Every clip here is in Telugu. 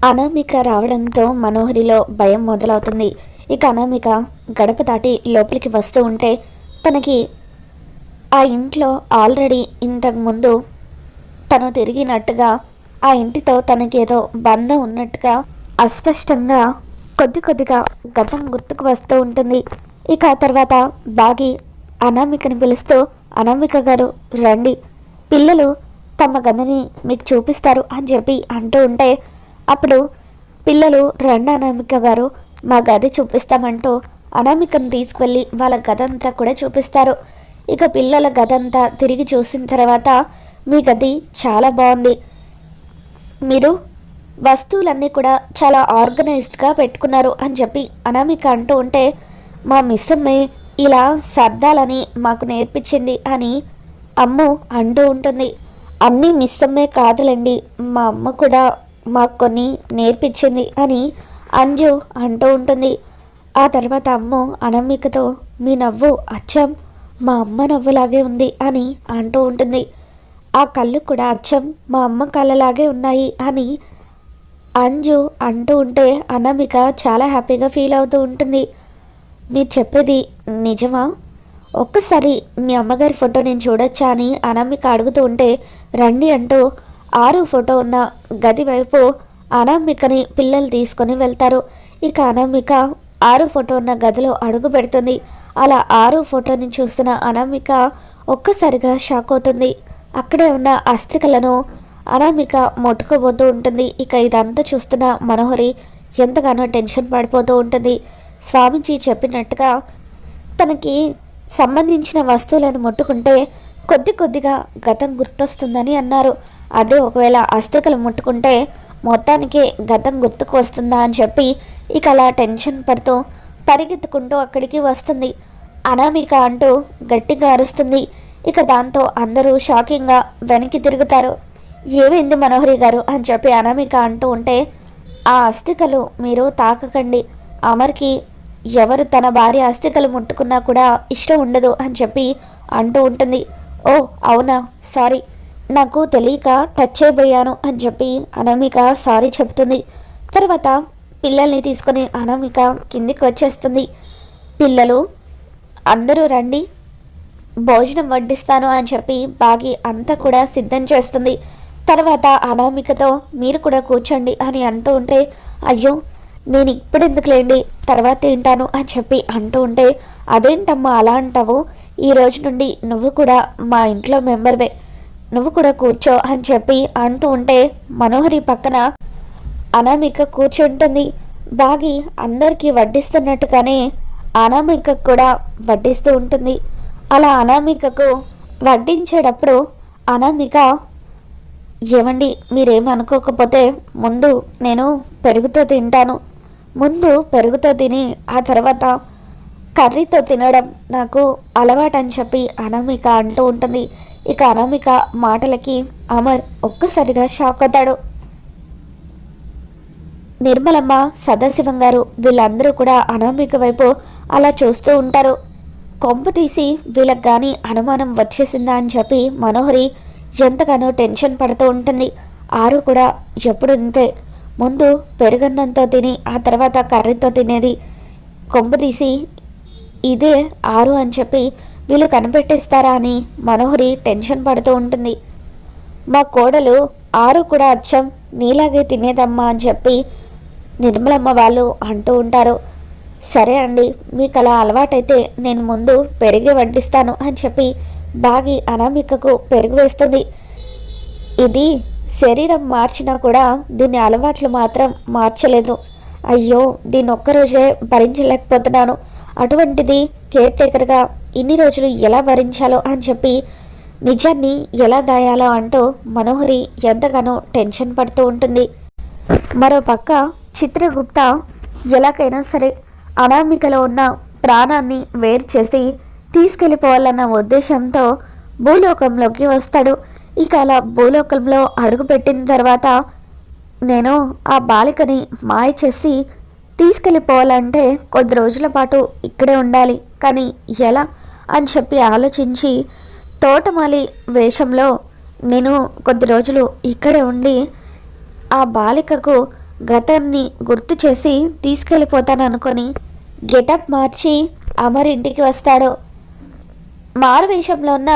అనామిక రావడంతో మనోహరిలో భయం మొదలవుతుంది. ఇక అనామిక గడప దాటి లోపలికి వస్తూ ఉంటే తనకి ఆ ఇంట్లో ఆల్రెడీ ఇంతకుముందు తను తిరిగినట్టుగా ఆ ఇంటితో తనకేదో బంధం ఉన్నట్టుగా అస్పష్టంగా కొద్ది కొద్దిగా గతం గుర్తుకు వస్తూ ఉంటుంది. ఇక ఆ తర్వాత బాగి అనామికని పిలుస్తూ, అనామిక గారు రండి, పిల్లలు తమ గదిని మీకు చూపిస్తారు అని చెప్పి అంటూ ఉంటే అప్పుడు పిల్లలు రండి అనామిక గారు మా గది చూపిస్తామంటూ అనామికను తీసుకువెళ్ళి వాళ్ళ గదంతా కూడా చూపిస్తారు. ఇక పిల్లల గదంతా తిరిగి చూసిన తర్వాత మీ గది చాలా బాగుంది, మీరు వస్తువులన్నీ కూడా చాలా ఆర్గనైజ్డ్గా పెట్టుకున్నారు అని చెప్పి అనామిక అంటూ ఉంటే మా మిస్సమ్మే ఇలా సర్దాలని మాకు నేర్పించింది అని అమ్ము అంటూ ఉంటుంది. అన్నీ మిస్సమ్మే కాదులండి, మా అమ్మ కూడా మాకు కొన్ని నేర్పించింది అని అంజు అంటూ ఉంటుంది. ఆ తర్వాత అమ్ము అనామికతో మీ నవ్వు అచ్చం మా అమ్మ నవ్వులాగే ఉంది అని అంటూ ఉంటుంది. ఆ కళ్ళు కూడా అచ్చం మా అమ్మ కళ్ళలాగే ఉన్నాయి అని అంజు అంటూ ఉంటే అనామిక చాలా హ్యాపీగా ఫీల్ అవుతూ ఉంటుంది. మీరు చెప్పేది నిజమా? ఒక్కసారి మీ అమ్మగారి ఫోటో నేను చూడొచ్చా అని అనామిక అడుగుతూ ఉంటే రండి అంటూ ఆరు ఫోటో ఉన్న గది వైపు అనామికని పిల్లలు తీసుకొని వెళ్తారు. ఇక అనామిక ఆరు ఫోటో ఉన్న గదిలో అడుగు పెడుతుంది. అలా ఆరు ఫోటోని చూస్తున్న అనామిక ఒక్కసారిగా షాక్ అవుతుంది. అక్కడే ఉన్న అస్థికలను అనామిక ముట్టుకోబోతూ ఉంటుంది. ఇక ఇదంతా చూస్తున్న మనోహరి ఎంతగానో టెన్షన్ పడిపోతూ ఉంటుంది. స్వామీజీ చెప్పినట్టుగా తనకి సంబంధించిన వస్తువులను ముట్టుకుంటే కొద్ది కొద్దిగా గతం గుర్తొస్తుందని అన్నారు. అదే ఒకవేళ అస్థికలు ముట్టుకుంటే మొత్తానికి గతం గుర్తుకు వస్తుందా అని చెప్పి ఇక అలా టెన్షన్ పడుతూ పరిగెత్తుకుంటూ అక్కడికి వస్తుంది. అనామిక అంటూ గట్టిగా అరుస్తుంది. ఇక దాంతో అందరూ షాకింగ్గా వెనక్కి తిరుగుతారు. ఏమైంది మనోహరి గారు అని చెప్పి అనామిక అంటూ ఉంటే ఆ అస్థికలు మీరు తాకకండి, అమర్కి ఎవరు తన భార్య అస్థికలు ముట్టుకున్నా కూడా ఇష్టం ఉండదు అని చెప్పి అంటూ ఉంటుంది. ఓ అవునా, సారీ, నాకు తెలియక టచ్ అయిపోయాను అని చెప్పి అనామిక సారీ చెప్తుంది. తర్వాత పిల్లల్ని తీసుకొని అనామిక కిందికి వచ్చేస్తుంది. పిల్లలు అందరూ రండి, భోజనం వడ్డిస్తాను అని చెప్పి బాగి అంతా కూడా సిద్ధం చేస్తుంది. తర్వాత అనామికతో మీరు కూడా కూర్చోండి అని అంటూ ఉంటే అయ్యో నేను ఇప్పుడు ఎందుకులేండి తర్వాత తింటాను అని చెప్పి అంటూ ఉంటే అదేంటమ్మా అలా అంటావు, ఈ రోజు నుండి నువ్వు కూడా మా ఇంట్లో మెంబర్వే, నువ్వు కూడా కూర్చో అని చెప్పి అంటూ ఉంటే మనోహరి పక్కన అనామిక కూర్చుంటుంది. బాగి అందరికీ వడ్డిస్తున్నట్టుగానే అనామికకు కూడా వడ్డిస్తూ ఉంటుంది. అలా అనామికకు వడ్డించేటప్పుడు అనామిక ఏమండి మీరేమనుకోకపోతే ముందు నేను పెరుగుతో తింటాను, ముందు పెరుగుతో తిని ఆ తర్వాత కర్రీతో తినడం నాకు అలవాటు అని చెప్పి అనామిక అంటూ ఉంటుంది. ఇక అనామిక మాటలకి అమర్ ఒక్కసారిగా షాక్ అవుతాడు. నిర్మలమ్మ, సదాశివం గారు వీళ్ళందరూ కూడా అనామిక వైపు అలా చూస్తూ ఉంటారు. కొంపు తీసి వీళ్ళకి కానీ అనుమానం వచ్చేసిందా అని చెప్పి మనోహరి ఎంతగానో టెన్షన్ పడుతూ ఉంటుంది. ఆరు కూడా ఎప్పుడు ఇంతే, ముందు పెరుగన్నంతో తిని ఆ తర్వాత కర్రీతో తినేది, కొంపు తీసి ఇదే ఆరు అని చెప్పి వీళ్ళు కనిపెట్టేస్తారా అని మనోహరి టెన్షన్ పడుతూ ఉంటుంది. మా కోడలు ఆరు కూడా అచ్చం నీలాగే తినేదమ్మా అని చెప్పి నిర్మలమ్మ వాళ్ళు అంటూ ఉంటారు. సరే అండి, మీకు అలా అలవాటైతే నేను ముందు పెరిగి వడ్డిస్తాను అని చెప్పి బాగి అనామికకు పెరుగు వేస్తుంది. ఇది శరీరం మార్చినా కూడా దీని అలవాట్లు మాత్రం మార్చలేదు. అయ్యో దీన్ని ఒక్కరోజే భరించలేకపోతున్నాను, అటువంటిది కేర్ టేకర్గా ఇన్ని రోజులు ఎలా భరించాలో అని చెప్పి నిజాన్ని ఎలా దాయాలో అంటూ మనోహరి ఎంతగానో టెన్షన్ పడుతూ ఉంటుంది. మరోపక్క చిత్రగుప్త ఎలాగైనా సరే అనామికలో ఉన్న ప్రాణాన్ని వేరు చేసి తీసుకెళ్ళిపోవాలన్న ఉద్దేశంతో భూలోకంలోకి వస్తాడు. ఇక అలా భూలోకంలో అడుగుపెట్టిన తర్వాత నేను ఆ బాలికని మాయ చేసి తీసుకెళ్ళిపోవాలంటే కొద్ది రోజుల పాటు ఇక్కడే ఉండాలి, కానీ ఎలా అని చెప్పి ఆలోచించి తోటమాలి వేషంలో నేను కొద్ది రోజులు ఇక్కడే ఉండి ఆ బాలికకు గతాన్ని గుర్తు చేసి తీసుకెళ్ళిపోతాను అనుకొని గెటప్ మార్చి అమర్ ఇంటికి వస్తాడు. మారువేషంలో ఉన్న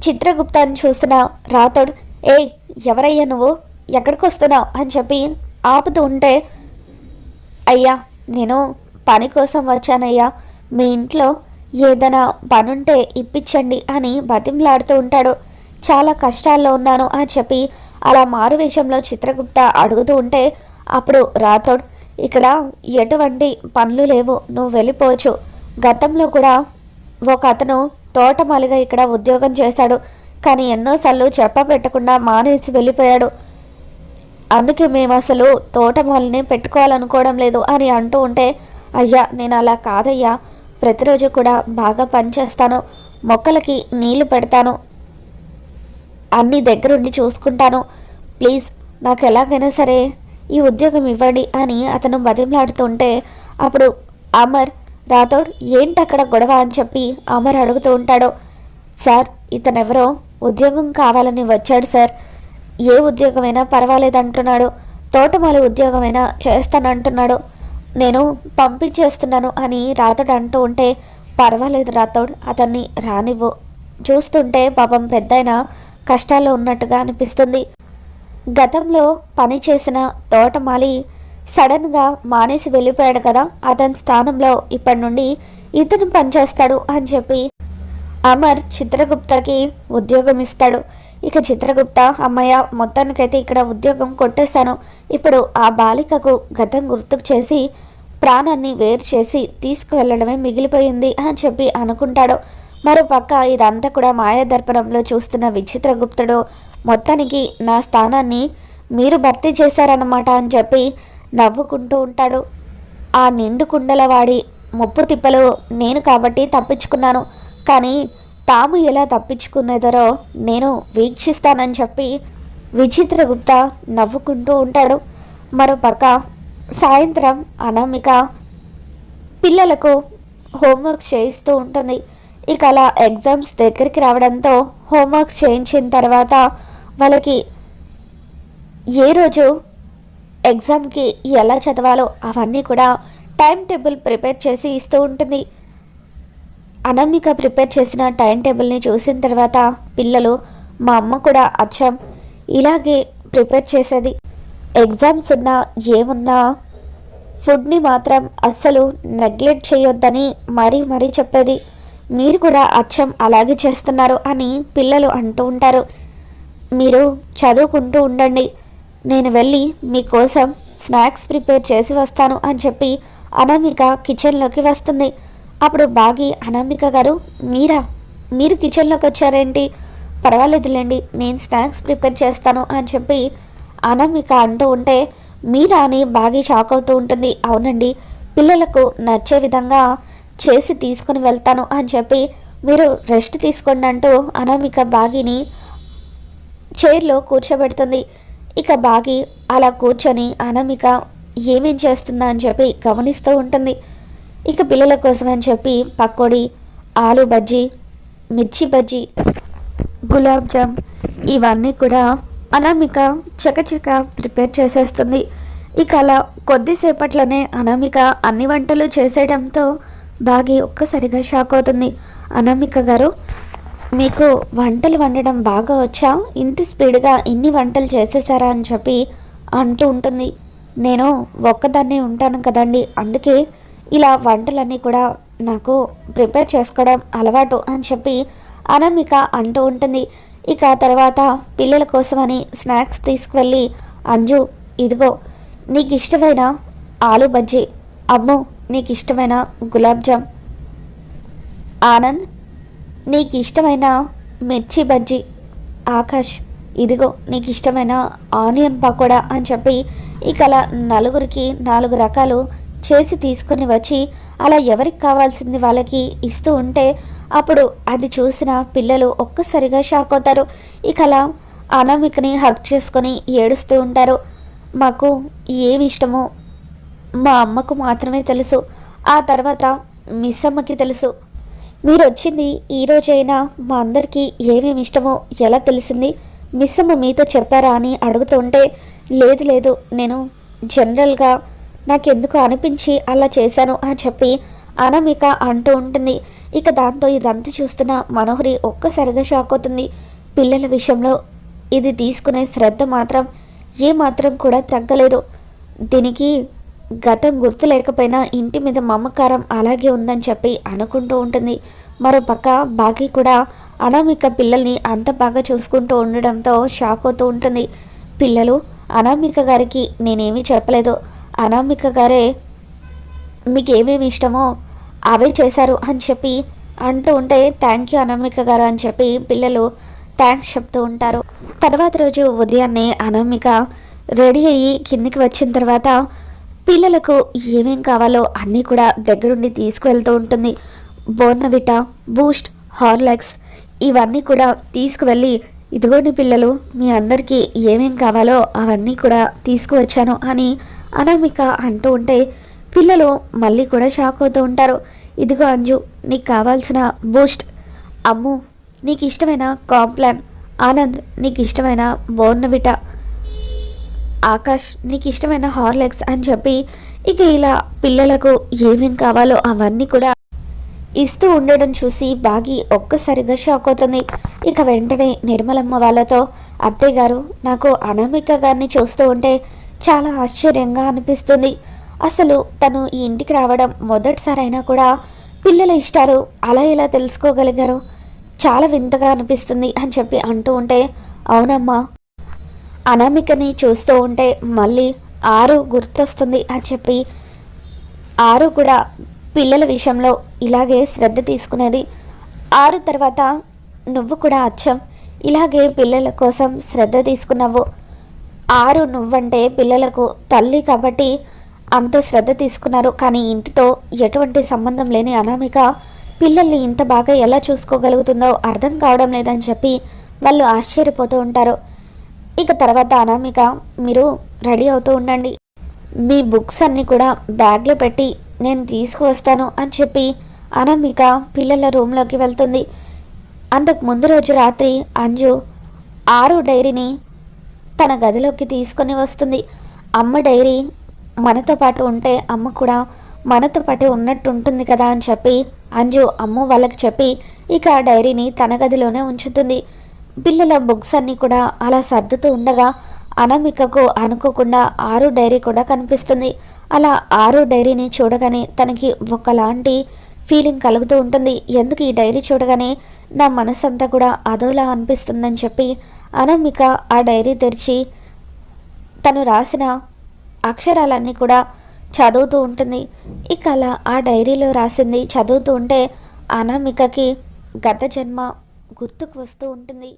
చిత్రగుప్తాన్ని చూస్తున్న రాథోడ్, ఏయ్ ఎవరయ్యా నువ్వు, ఎక్కడికి వస్తున్నావు అని చెప్పి ఆపుతూ ఉంటే, అయ్యా నేను పని కోసం వచ్చానయ్యా, మీ ఇంట్లో ఏదైనా పనుంటే ఇప్పించండి అని బతిమలాడుతూ ఉంటాడు. చాలా కష్టాల్లో ఉన్నాను అని చెప్పి అలా మారువేషంలో చిత్రగుప్త అడుగుతూ ఉంటే, అప్పుడు రాథోడ్, ఇక్కడ ఎటువంటి పనులు లేవు, నువ్వు వెళ్ళిపోవచ్చు. గతంలో కూడా ఒక అతను తోటమాలిగా ఇక్కడ ఉద్యోగం చేశాడు, కానీ ఎన్నోసార్లు చెప్పపెట్టకుండా మానేసి వెళ్ళిపోయాడు. అందుకే మేము అసలు తోటమాలిని పెట్టుకోవాలనుకోవడం లేదు అని అంటూ ఉంటే, అయ్యా నేను అలా కాదయ్యా, ప్రతిరోజు కూడా బాగా పనిచేస్తాను, మొక్కలకి నీళ్లు పెడతాను, అన్నీ దగ్గరుండి చూసుకుంటాను, ప్లీజ్ నాకు ఎలాగైనా సరే ఈ ఉద్యోగం ఇవ్వండి అని అతను బతిమలాడుతుంటే, అప్పుడు అమర్, రాథోడ్ ఏంటక్కడ గొడవ అని చెప్పి అమర్ అడుగుతూ ఉంటాడు. సార్ ఇతనెవరో ఉద్యోగం కావాలని వచ్చాడు సార్, ఏ ఉద్యోగమైనా పర్వాలేదంటున్నాడు, తోటమాలి ఉద్యోగమైనా చేస్తానంటున్నాడు, నేను పంపించేస్తున్నాను అని రాథోడ్ అంటూ ఉంటే, పర్వాలేదు రాథోడ్ అతన్ని రానివ్వు, చూస్తుంటే పాపం పెద్దయినా కష్టాల్లో ఉన్నట్టుగా అనిపిస్తుంది. గతంలో పని చేసిన తోటమాలి సడన్గా మానేసి వెళ్ళిపోయాడు కదా, అతని స్థానంలో ఇప్పటి నుండి ఇతను పనిచేస్తాడు అని చెప్పి అమర్ చిత్రగుప్తకి ఉద్యోగం ఇస్తాడు. ఇక చిత్రగుప్త, అమ్మయ్య మొత్తానికైతే ఇక్కడ ఉద్యోగం కొట్టేశాను, ఇప్పుడు ఆ బాలికకు గతం గుర్తుకు చేసి ప్రాణాన్ని వేరు చేసి తీసుకువెళ్ళడమే మిగిలిపోయింది అని చెప్పి అనుకుంటాడు. మరోపక్క ఇదంతా కూడా మాయాదర్పణంలో చూస్తున్న విచిత్రగుప్తుడు, మొత్తానికి నా స్థానాన్ని మీరు భర్తీ చేశారన్నమాట అని చెప్పి నవ్వుకుంటూ ఉంటాడు. ఆ నిండు కుండలవాడి ముప్పు తిప్పలు నేను కాబట్టి తప్పించుకున్నాను, కానీ తాము ఎలా తప్పించుకునేదరో నేను వీక్షిస్తానని చెప్పి విచిత్రగుప్త నవ్వుకుంటూ ఉంటాడు. మరోపక్క సాయంత్రం అనామిక పిల్లలకు హోంవర్క్ చేయిస్తూ ఉంటుంది. ఇక అలా ఎగ్జామ్స్ దగ్గరికి రావడంతో హోంవర్క్స్ చేయించిన తర్వాత వాళ్ళకి ఏ రోజు ఎగ్జామ్కి ఎలా చదవాలో అవన్నీ కూడా టైం టేబుల్ ప్రిపేర్ చేసి ఇస్తూ ఉంటుంది. అనామిక ప్రిపేర్ చేసిన టైం టేబుల్ని చూసిన తర్వాత పిల్లలు, మా అమ్మ కూడా అచ్చం ఇలాగే ప్రిపేర్ చేసేది, ఎగ్జామ్స్ ఉన్నా ఏమున్నా ఫుడ్ని మాత్రం అస్సలు నెగ్లెక్ట్ చేయొద్దని మరీ చెప్పేది, మీరు కూడా అచ్చం అలాగే చేస్తున్నారు అని పిల్లలు అంటూ ఉంటారు. మీరు చదువుకుంటూ ఉండండి, నేను వెళ్ళి మీకోసం స్నాక్స్ ప్రిపేర్ చేసి వస్తాను అని చెప్పి అనామిక కిచెన్లోకి వస్తుంది. అప్పుడు బాగి, అనామిక గారు మీరు కిచెన్లోకి వచ్చారేంటి, పర్వాలేదులేండి నేను స్నాక్స్ ప్రిపేర్ చేస్తాను అని చెప్పి అనామిక అంటూ ఉంటే, మీరా అని బాగి షాక్ అవుతూ ఉంటుంది. అవునండి, పిల్లలకు నచ్చే విధంగా చేసి తీసుకుని వెళ్తాను అని చెప్పి మీరు రెస్ట్ తీసుకోండి అంటూ అనామిక బాగిని చైర్లో కూర్చోబెడుతుంది. ఇక బాగి అలా కూర్చొని అనామిక ఏమేం చేస్తుందా అని చెప్పి గమనిస్తూ ఉంటుంది. ఇక పిల్లల కోసం అని చెప్పి పకోడీ, ఆలు బజ్జీ, మిర్చి బజ్జీ, గులాబ్ జామ్ ఇవన్నీ కూడా అనామిక చకచక ప్రిపేర్ చేసేస్తుంది. ఇక అలా కొద్దిసేపట్లోనే అనామిక అన్ని వంటలు చేసేయడంతో బాగి ఒక్కసారిగా షాక్ అవుతుంది. అనామిక గారు, మీకు వంటలు వండడం బాగా వచ్చా, ఇంత స్పీడ్గా ఇన్ని వంటలు చేసేసారా అని చెప్పి అంటూ ఉంటుంది. నేను ఒక్కదాన్నే ఉంటాను కదండి, అందుకే ఇలా వంటలన్నీ కూడా నాకు ప్రిపేర్ చేసుకోవడం అలవాటు అని చెప్పి అనామిక అంటూ ఉంటుంది. ఇక తర్వాత పిల్లల కోసమని స్నాక్స్ తీసుకువెళ్ళి, అంజు ఇదిగో నీకు ఇష్టమైన ఆలు బజ్జీ, అమ్ము నీకు ఇష్టమైన గులాబ్ జామ్, ఆనంద్ నీకు ఇష్టమైన మిర్చి బజ్జీ, ఆకాష్ ఇదిగో నీకు ఇష్టమైన ఆనియన్ పకోడా అని చెప్పి ఇక అలా నలుగురికి 4 రకాలు చేసి తీసుకుని వచ్చి అలా ఎవరికి కావాల్సింది వాళ్ళకి ఇస్తూ ఉంటే, అప్పుడు అది చూసిన పిల్లలు ఒక్కసారిగా షాక్ అవుతారు. ఇక అలా అనామికని హగ్ చేసుకొని ఏడుస్తూ ఉంటారు. మాకు ఏమి ఇష్టమో మా అమ్మకు మాత్రమే తెలుసు, ఆ తర్వాత మిస్ అమ్మకి తెలుసు, మీరు వచ్చింది ఈరోజైనా మా అందరికీ ఏమేమి ఇష్టమో ఎలా తెలిసింది, మిస్ అమ్మ మీతో చెప్పారా అని అడుగుతుంటే, లేదు నేను జనరల్గా నాకెందుకు అనిపించి అలా చేశాను అని చెప్పి అనామిక అంటూ ఉంటుంది. ఇక దాంతో ఇదంతా చూస్తున్న మనోహరి ఒక్కసారిగా షాక్ అవుతుంది. పిల్లల విషయంలో ఇది తీసుకునే శ్రద్ధ మాత్రం ఏమాత్రం కూడా తగ్గలేదు. దీనికి గతం గుర్తు లేకపోయినా ఇంటి మీద మమకారం అలాగే ఉందని చెప్పి అనుకుంటూ ఉంటుంది. మరోపక్క బాకీ కూడా అనామిక పిల్లల్ని అంత బాగా చూసుకుంటూ ఉండడంతో షాక్ అవుతూ ఉంటుంది. పిల్లలు అనామిక గారికి నేనేమీ చెప్పలేదు, అనామిక గారే మీకు ఏమేమి ఇష్టమో అవే చేశారు అని చెప్పి అంటూ ఉంటే థ్యాంక్ యూ అనామిక గారు అని చెప్పి పిల్లలు థ్యాంక్స్ చెప్తూ ఉంటారు. తర్వాత రోజు ఉదయాన్నే అనామిక రెడీ అయ్యి కిందికి వచ్చిన తర్వాత పిల్లలకు ఏమేం కావాలో అన్నీ కూడా దగ్గరుండి తీసుకువెళ్తూ ఉంటుంది. బోర్నవిటా, బూస్ట్, హార్లిక్స్ ఇవన్నీ కూడా తీసుకువెళ్ళి ఇదిగోండి పిల్లలు మీ అందరికీ ఏమేం కావాలో అవన్నీ కూడా తీసుకువచ్చాను అని అనామిక అంటూ ఉంటే పిల్లలు మళ్ళీ కూడా షాక్ అవుతూ ఉంటారు. ఇదిగో అంజు నీకు కావాల్సిన బూస్ట్, అమ్ము నీకు ఇష్టమైన కాంప్లాన్, ఆనంద్ నీకు ఇష్టమైన బోర్నవిటా, ఆకాష్ నీకు ఇష్టమైన హార్లిక్స్ అని చెప్పి ఇక ఇలా పిల్లలకు ఏమేం కావాలో అవన్నీ కూడా ఇస్తూ ఉండడం చూసి బాగి ఒక్కసారిగా షాక్ అవుతుంది. ఇక వెంటనే నిర్మలమ్మ వాళ్ళతో అత్తయ్య గారు నాకు అనామిక గారిని చూస్తూ ఉంటే చాలా ఆశ్చర్యంగా అనిపిస్తుంది. అసలు తను ఈ ఇంటికి రావడం మొదటిసారైనా కూడా పిల్లల ఇష్టాలు అలా ఇలా తెలుసుకోగలిగారు, చాలా వింతగా అనిపిస్తుంది అని చెప్పి అంటూ ఉంటే అవునమ్మా అనామికని చూస్తూ ఉంటే మళ్ళీ ఆరు గుర్తొస్తుంది అని చెప్పి ఆరు కూడా పిల్లల విషయంలో ఇలాగే శ్రద్ధ తీసుకునేది. ఆరు తర్వాత నువ్వు కూడా అచ్చం ఇలాగే పిల్లల కోసం శ్రద్ధ తీసుకున్నావు. ఆరు నువ్వంటే పిల్లలకు తల్లి కాబట్టి అంత శ్రద్ధ తీసుకున్నారు. కానీ ఇంటితో ఎటువంటి సంబంధం లేని అనామిక పిల్లల్ని ఇంత బాగా ఎలా చూసుకోగలుగుతుందో అర్థం కావడం లేదని చెప్పి వాళ్ళు ఆశ్చర్యపోతూ ఉంటారు. ఇక తర్వాత అనామిక మీరు రెడీ అవుతూ ఉండండి, మీ బుక్స్ అన్నీ కూడా బ్యాగ్లో పెట్టి నేను తీసుకువస్తాను అని చెప్పి అనామిక పిల్లల రూమ్లోకి వెళ్తుంది. అంతకు ముందు రోజు రాత్రి అంజు ఆరు డైరీని తన గదిలోకి తీసుకొని వస్తుంది. అమ్మ డైరీ మనతో పాటు ఉంటే అమ్మ కూడా మనతో పాటు ఉన్నట్టు ఉంటుంది కదా అని చెప్పి అంజు అమ్మ వాళ్ళకి చెప్పి ఇక ఆ డైరీని తన గదిలోనే ఉంచుతుంది. పిల్లల బుక్స్ అన్నీ కూడా అలా సర్దుతూ ఉండగా అనామికకు అనుకోకుండా ఆరు డైరీ కూడా కనిపిస్తుంది. అలా ఆరు డైరీని చూడగానే తనకి ఒకలాంటి ఫీలింగ్ కలుగుతూ ఉంటుంది. ఎందుకు ఈ డైరీ చూడగానే నా మనసంతా కూడా అదోలా అనిపిస్తుందని చెప్పి అనామిక ఆ డైరీ తెరిచి తను రాసిన అక్షరాలన్నీ కూడా చదువుతూ ఉంటుంది. ఇక అలా ఆ డైరీలో రాసింది చదువుతూ ఉంటే అనామికకి గత జన్మ గుర్తుకు వస్తూ ఉంటుంది.